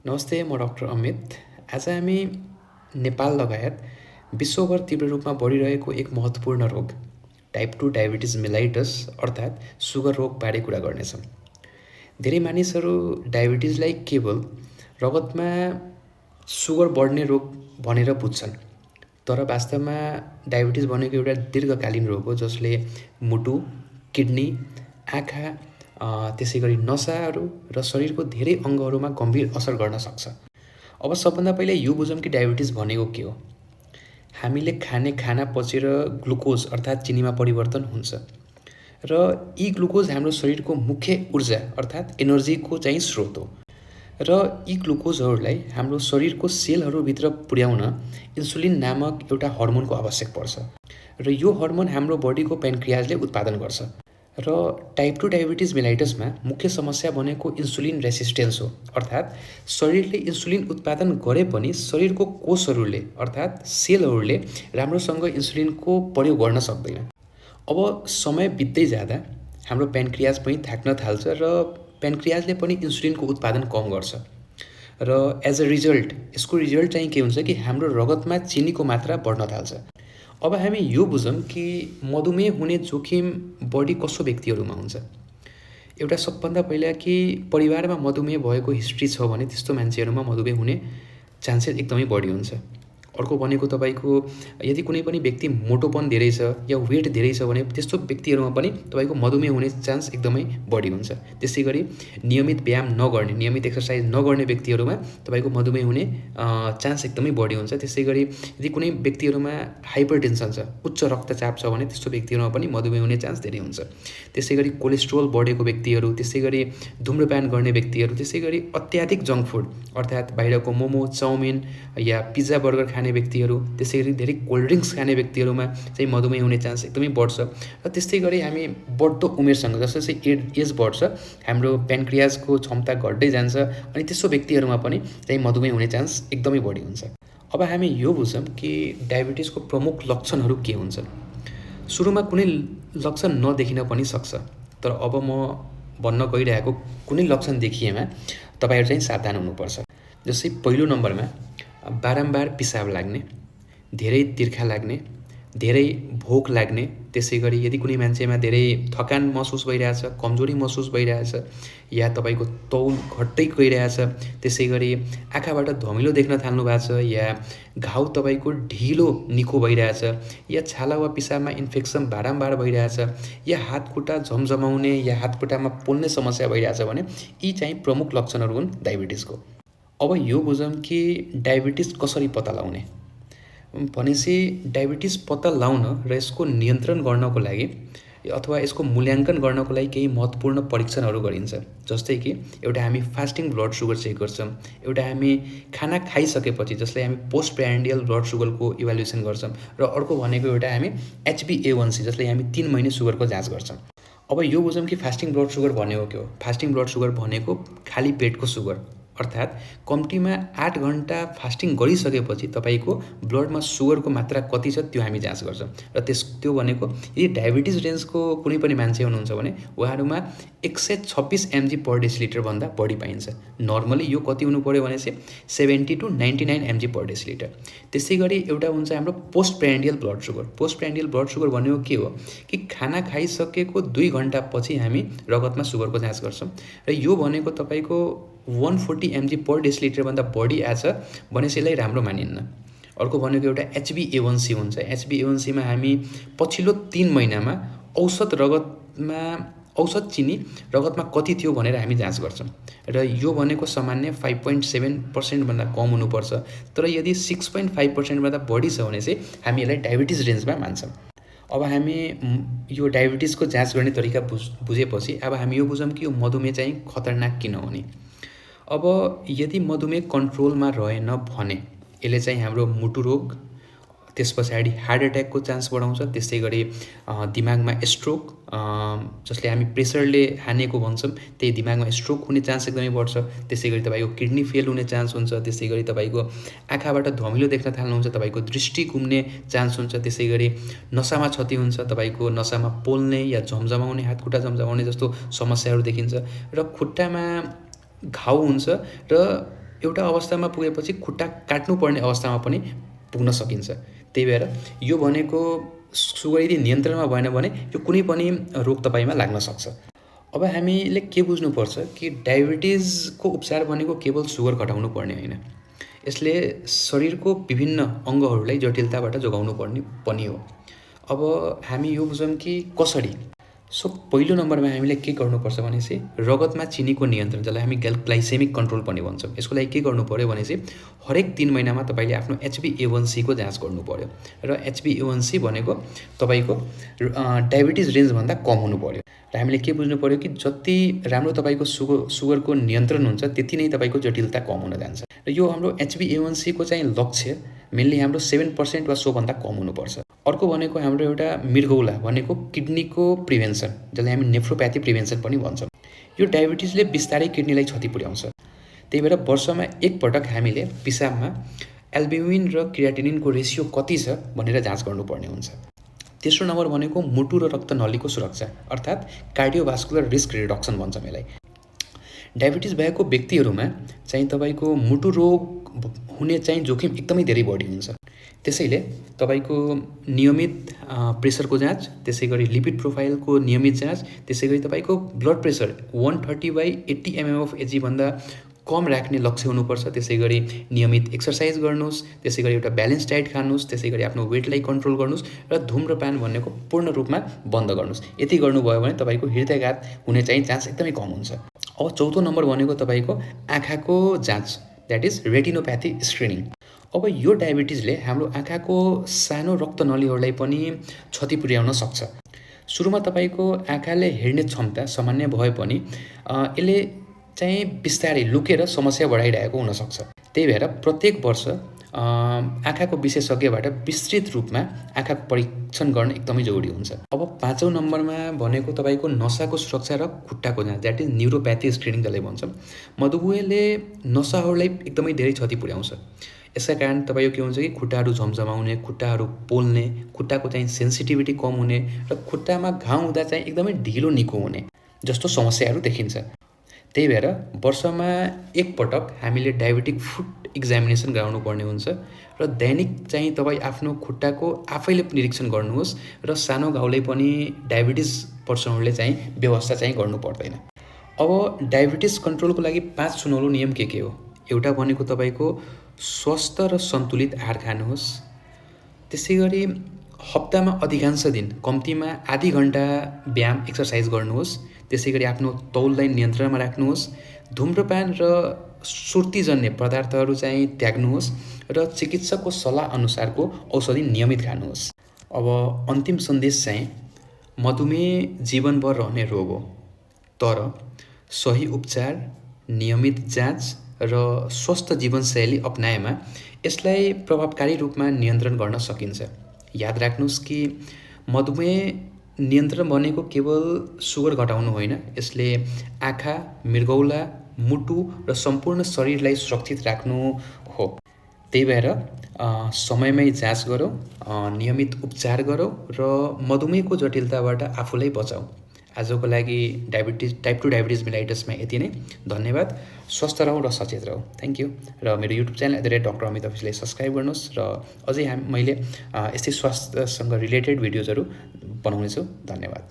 नमस्ते, म डाक्टर अमित। आज हामी नेपाल लगायत विश्वभर तीव्र रूपमा बढिरहेको एक महत्त्वपूर्ण रोग टाइप 2 डायबिटिज मेलाइटस अर्थात् सुगर रोगबारे कुरा गर्नेछौँ। धेरै मानिसहरू डायबिटिजलाई केवल रगतमा सुगर बढ्ने रोग भनेर बुझ्छन्, तर वास्तवमा डायबिटिज भनेको एउटा दीर्घकालीन रोग हो जसले मुटु, किडनी, आँखा, त्यसै गरी नसाहरू र शरीरको धेरै अङ्गहरूमा गम्भीर असर गर्न सक्छ। अब सबभन्दा पहिले यो बुझौँ कि डायबिटिज भनेको के हो। हामीले खाने खाना पचेर ग्लुकोज अर्थात् चिनीमा परिवर्तन हुन्छ र यी ग्लुकोज हाम्रो शरीरको मुख्य ऊर्जा अर्थात् एनर्जीको चाहिँ स्रोत हो र यी ग्लुकोजहरूलाई हाम्रो शरीरको सेलहरूभित्र पुर्याउन इन्सुलिन नामक एउटा हर्मोनको आवश्यक पर्छ र यो हर्मोन हाम्रो बडीको पेन्क्रियाजले उत्पादन गर्छ। र टाइप 2 डायबिटिज मेलाइटसमा मुख्य समस्या भनेको इन्सुलिन रेसिस्टेन्स हो, अर्थात् शरीरले इन्सुलिन उत्पादन गरे पनि शरीरको कोषहरूले अर्थात् सेलहरूले राम्रोसँग इन्सुलिनको प्रयोग गर्न सक्दैन। अब समय बित्दै जाँदा हाम्रो पेन्क्रियाज पनि थाक्न थाल्छ र पेन्क्रियाजले पनि इन्सुलिनको उत्पादन कम गर्छ र एज अ रिजल्ट यसको रिजल्ट चाहिँ के हुन्छ कि हाम्रो रगतमा चिनीको मात्रा बढ्न थाल्छ। अब हामी यो बुझौँ कि मधुमेह हुने जोखिम बढी कसो व्यक्तिहरूमा हुन्छ। एउटा सबभन्दा पहिला कि परिवारमा मधुमेह भएको हिस्ट्री छ भने त्यस्तो मान्छेहरूमा मधुमेह हुने चान्सेस एकदमै बढी हुन्छ। अर्को भनेको तपाईँको यदि कुनै पनि व्यक्ति मोटोपन धेरै छ या वेट धेरै छ भने त्यस्तो व्यक्तिहरूमा पनि तपाईँको मधुमेह हुने चान्स एकदमै बढी हुन्छ। त्यसै गरी नियमित व्यायाम नगर्ने, नियमित एक्सर्साइज नगर्ने व्यक्तिहरूमा तपाईँको मधुमेह हुने चान्स एकदमै बढी हुन्छ। त्यसै गरी यदि कुनै व्यक्तिहरूमा हाइपरटेन्सन छ, उच्च रक्तचाप छ भने त्यस्तो व्यक्तिहरूमा पनि मधुमेह हुने चान्स धेरै हुन्छ। त्यसै गरी कोलेस्ट्रोल बढेको व्यक्तिहरू, त्यसै गरी धुम्रपान गर्ने व्यक्तिहरू, त्यसै गरी अत्याधिक जङ्क फुड अर्थात् बाहिरको मोमो, चाउमिन या पिज्जा बर्गर खाने व्यक्तिहरू, त्यसै गरी धेरै कोल्ड ड्रिङ्क्स खाने व्यक्तिहरूमा चाहिँ मधुमेह हुने चान्स एकदमै बढ्छ। र त्यस्तै गरी हामी बढ्दो उमेरसँग जस्तो चाहिँ एज बढ्छ हाम्रो पेन्क्रियाजको क्षमता घट्दै जान्छ अनि त्यस्तो व्यक्तिहरूमा पनि चाहिँ मधुमेह हुने चान्स एकदमै बढी हुन्छ। अब हामी यो बुझौँ कि डायबिटिजको प्रमुख लक्षणहरू के हुन्छन्। सुरुमा कुनै लक्षण नदेखिन पनि सक्छ, तर अब म भन्न गइरहेको कुनै लक्षण देखिएमा तपाईँहरू चाहिँ सावधान हुनुपर्छ। जस्तै पहिलो नम्बरमा बारम्बार पिसाब लाग्ने, धेरै तिर्खा लाग्ने, धेरै भोक लाग्ने, त्यसै गरी यदि कुनै मान्छेमा धेरै थकान महसुस भइरहेछ, कमजोरी महसुस भइरहेछ या तपाईँको तौल घट्दै गइरहेछ, त्यसै गरी आँखाबाट धमिलो देख्न थाल्नु भएको छ या घाउ तपाईँको ढिलो निको भइरहेछ या छाला वा पिसाबमा इन्फेक्सन बारम्बार भइरहेछ या हात खुट्टा झमझमाउने या हात खुट्टामा पोल्ने समस्या भइरहेछ भने यी चाहिँ प्रमुख लक्षणहरू हुन् डायबिटिजको। अब यो बुझौँ कि डायबिटिज कसरी पत्ता लगाउने भनेपछि डायबिटिज पत्ता लगाउन र यसको नियन्त्रण गर्नको लागि अथवा यसको मूल्याङ्कन गर्नको लागि केही महत्त्वपूर्ण परीक्षणहरू गरिन्छ। जस्तै कि एउटा हामी फास्टिङ ब्लड सुगर चेक गर्छौँ, एउटा हामी खाना खाइसकेपछि जसलाई हामी पोस्ट प्रान्डियल ब्लड सुगरको इभ्यालुएसन गर्छौँ र अर्को भनेको एउटा हामी HbA1c जसलाई हामी 3 महिने सुगरको जाँच गर्छौँ। अब यो बुझौँ कि फास्टिङ ब्लड सुगर भनेको के हो। फास्टिङ ब्लड सुगर भनेको खाली पेटको सुगर अर्थात् कम्तीमा 8 घन्टा फास्टिङ गरिसकेपछि तपाईँको ब्लडमा सुगरको मात्रा कति छ त्यो हामी जाँच गर्छौँ र त्यो भनेको यदि डायबिटिज रेन्जको कुनै पनि मान्छे हुनुहुन्छ भने उहाँहरूमा 126 mg पर डेसिलिटर भन्दा बढी पाइन्छ। नर्मली यो कति हुनु पर्यो भनेपछि 70 to 99 mg पर डेसिलिटर। त्यसै गरी एउटा हुन्छ हाम्रो post prandial blood sugar. Post prandial blood sugar भनेको के हो कि खाना खाइसकेको 2 घन्टा पछि हामी रगतमा सुगरको जाँच गर्छौँ र यो भनेको तपाईँको 140 mg पर डेसिलिटर भन्दा बढी आछ भनेपछि यसलाई राम्रो मानिन्न। अर्को भनेको एउटा HbA1c हुन्छ। HbA1c मा हामी पछिल्लो 3 महिनामा औसत चिनी रगतमा कति थियो भनेर हामी जाँच गर्छौँ र यो भनेको सामान्य 5.7% भन्दा कम हुनुपर्छ, तर यदि 6.5% भन्दा बढी छ भने चाहिँ हामी यसलाई डायबिटिज रेन्जमा मान्छौँ। अब हामी यो डायबिटिजको जाँच गर्ने तरिका बुझेपछि अब हामी यो बुझौँ कि यो मधुमेह चाहिँ खतरनाक किन हुने। अब यदि मधुमेह कन्ट्रोलमा रहेन भने यसले चाहिँ हाम्रो मुटु रोग, त्यस पछाडि हार्ट एट्याकको चान्स बढाउँछ। त्यसै गरी दिमागमा स्ट्रोक, जसले हामी प्रेसरले हानेको भन्छौँ त्यही दिमागमा स्ट्रोक हुने चान्स एकदमै बढ्छ। त्यसै गरी तपाईँको किडनी फेल हुने चान्स हुन्छ। त्यसै गरी तपाईँको आँखाबाट धमिलो देख्न थाल्नुहुन्छ, तपाईँको दृष्टि घुम्ने चान्स हुन्छ। त्यसै गरी नसामा क्षति हुन्छ, तपाईँको नसामा पोल्ने या झमझमाउने, हात खुट्टा झमझमाउने जस्तो समस्याहरू देखिन्छ र खुट्टामा घाउ हुन्छ र एउटा अवस्थामा पुगेपछि खुट्टा काट्नुपर्ने अवस्थामा पनि पुग्न सकिन्छ। त्यही भएर यो भनेको सुगर यदि नियन्त्रणमा भएन भने यो कुनै पनि रोग तपाईँमा लाग्न सक्छ। अब हामीले के बुझ्नुपर्छ कि डायबिटिजको उपचार भनेको केवल सुगर घटाउनु पर्ने होइन, यसले शरीरको विभिन्न अङ्गहरूलाई जटिलताबाट जोगाउनु पर्ने पनि हो। अब हामी यो बुझौँ कि कसरी। सो पहिलो नम्बरमा हामीले के गर्नुपर्छ भनेपछि रगतमा चिनीको नियन्त्रण, जसलाई हामी ग्लाइसेमिक कन्ट्रोल पनि भन्छौँ, यसको लागि के गर्नु पऱ्यो भनेपछि हरेक 3 महिनामा तपाईँले आफ्नो HbA1c को जाँच गर्नु पऱ्यो। र HbA1c भनेको तपाईँको डायबिटिज रेन्जभन्दा कम हुनु पऱ्यो। र हामीले के बुझ्नु पऱ्यो कि जति राम्रो तपाईँको सुगरको नियन्त्रण हुन्छ त्यति नै तपाईँको जटिलता कम हुन जान्छ। र यो हाम्रो HbA1c को चाहिँ लक्ष्य मेनली हाम्रो 7% वा सोभन्दा कम हुनुपर्छ। अर्को भनेको हाम्रो एउटा मृगौला भनेको किडनीको प्रिभेन्सन, जसलाई हामी नेफ्रोप्याथी प्रिभेन्सन पनि भन्छौँ। यो डायबिटिजले बिस्तारै किडनीलाई क्षति पुर्याउँछ। त्यही भएर वर्षमा एकपटक हामीले पिसाबमा एल्ब्युमिन र क्रियाटिनिनको रेसियो कति छ भनेर जाँच गर्नुपर्ने हुन्छ। तेस्रो नम्बर भनेको मुटु र रक्तनलीको सुरक्षा, अर्थात् कार्डियोभास्कुलर रिस्क रिडक्सन भन्छौँ यसलाई। डायबिटिज भएको व्यक्तिहरूमा चाहिँ तपाईँको मुटु रोग हुने चाहिँ जोखिम एकदमै धेरै बढी हुन्छ। त्यसैले तपाईँको नियमित प्रेसरको जाँच, त्यसै गरी लिपिड प्रोफाइलको नियमित जाँच, त्यसै गरी तपाईँको ब्लड प्रेसर 130/80 mmHg भन्दा कम राख्ने लक्ष्य हुनुपर्छ। त्यसै गरी नियमित एक्सर्साइज गर्नुहोस्, त्यसै गरी एउटा ब्यालेन्स डाइट खानुहोस्, त्यसै गरी आफ्नो वेटलाई कन्ट्रोल गर्नुहोस् र धुम्रपान भनेको पूर्ण रूपमा बन्द गर्नुहोस्। यति गर्नुभयो भने तपाईँको हृदयाघात हुने चाहिँ चान्स एकदमै कम हुन्छ। अब चौथो नम्बर भनेको तपाईँको आँखाको जाँच, द्याट इज रेटिनोप्याथी स्क्रिनिङ। अब यो डायबिटिजले हाम्रो आँखाको सानो रक्तनलीहरूलाई पनि क्षति पुर्याउन सक्छ। सुरुमा तपाईँको आँखाले हेर्ने क्षमता सामान्य भए पनि यसले चाहिँ बिस्तारै लुकेर समस्या बढाइरहेको हुनसक्छ। त्यही भएर प्रत्येक वर्ष आँखाको विशेषज्ञबाट विस्तृत रूपमा आँखाको परीक्षण गर्न एकदमै जरुरी हुन्छ। अब पाँचौँ नम्बरमा भनेको तपाईँको नसाको सुरक्षा र खुट्टाको जाँच, द्याट इज न्युरोप्याथी स्क्रिनिङ जसलाई भन्छौँ। मधुमेहले नसाहरूलाई एकदमै धेरै क्षति पुर्याउँछ। यसका कारण तपाईँको के हुन्छ कि खुट्टाहरू झमझमाउने, खुट्टाहरू पोल्ने, खुट्टाको चाहिँ सेन्सिटिभिटी कम हुने र खुट्टामा घाउ हुँदा चाहिँ एकदमै ढिलो निको हुने जस्तो समस्याहरू देखिन्छ। त्यही भएर वर्षमा एकपटक हामीले डायबिटिक फुट एक्जामिनेसन गराउनु पर्ने हुन्छ र दैनिक चाहिँ तपाईँ आफ्नो खुट्टाको आफैले निरीक्षण गर्नुहोस् र सानो घाउलाई पनि डायबिटिज पर्सनहरूले चाहिँ व्यवस्था चाहिँ गर्नु पर्दैन। अब डायबिटिज कन्ट्रोलको लागि 5 सुनौलो नियम के हो? एउटा भनेको तपाईँको स्वस्थ र सन्तुलित आहार खानुहोस्, त्यसै गरी हप्तामा अधिकांश दिन कम्तीमा आधी घन्टा व्यायाम एक्सर्साइज गर्नुहोस्, त्यसै गरी आफ्नो तौललाई नियन्त्रणमा राख्नुहोस्, धुम्रपान र सुर्तीजन्य पदार्थहरू चाहिँ त्याग्नुहोस् र चिकित्सकको सल्लाह अनुसारको औषधि नियमित खानुहोस्। अब अन्तिम सन्देश चाहिँ मधुमेह जीवनभर रहने रोग हो, तर सही उपचार, नियमित जाँच र स्वस्थ जीवनशैली अपनाएमा यसलाई प्रभावकारी रूपमा नियन्त्रण गर्न सकिन्छ। याद राख्नुहोस् कि मधुमेह नियन्त्रण भनेको केवल सुगर घटाउनु होइन, यसले आँखा, मृगौला, मुटु र सम्पूर्ण शरीरलाई सुरक्षित राख्नु हो। त्यही भएर समयमै जाँच गरौँ, नियमित उपचार गरौँ र मधुमेहको जटिलताबाट आफूलाई बचाऊ। आजको लागि टाइप 2 डायबिटिज मेलाइटसमा यति नै। धन्यवाद। स्वस्थ रहौँ र सचेत रहौँ। Thank you. र मेरो युट्युब च्यानल @Dr. Amit अफिसलाई सब्सक्राइब गर्नुहोस् र अझै मैले यस्तै स्वास्थ्यसँग रिलेटेड भिडियोजहरू बनाउनेछु। धन्यवाद।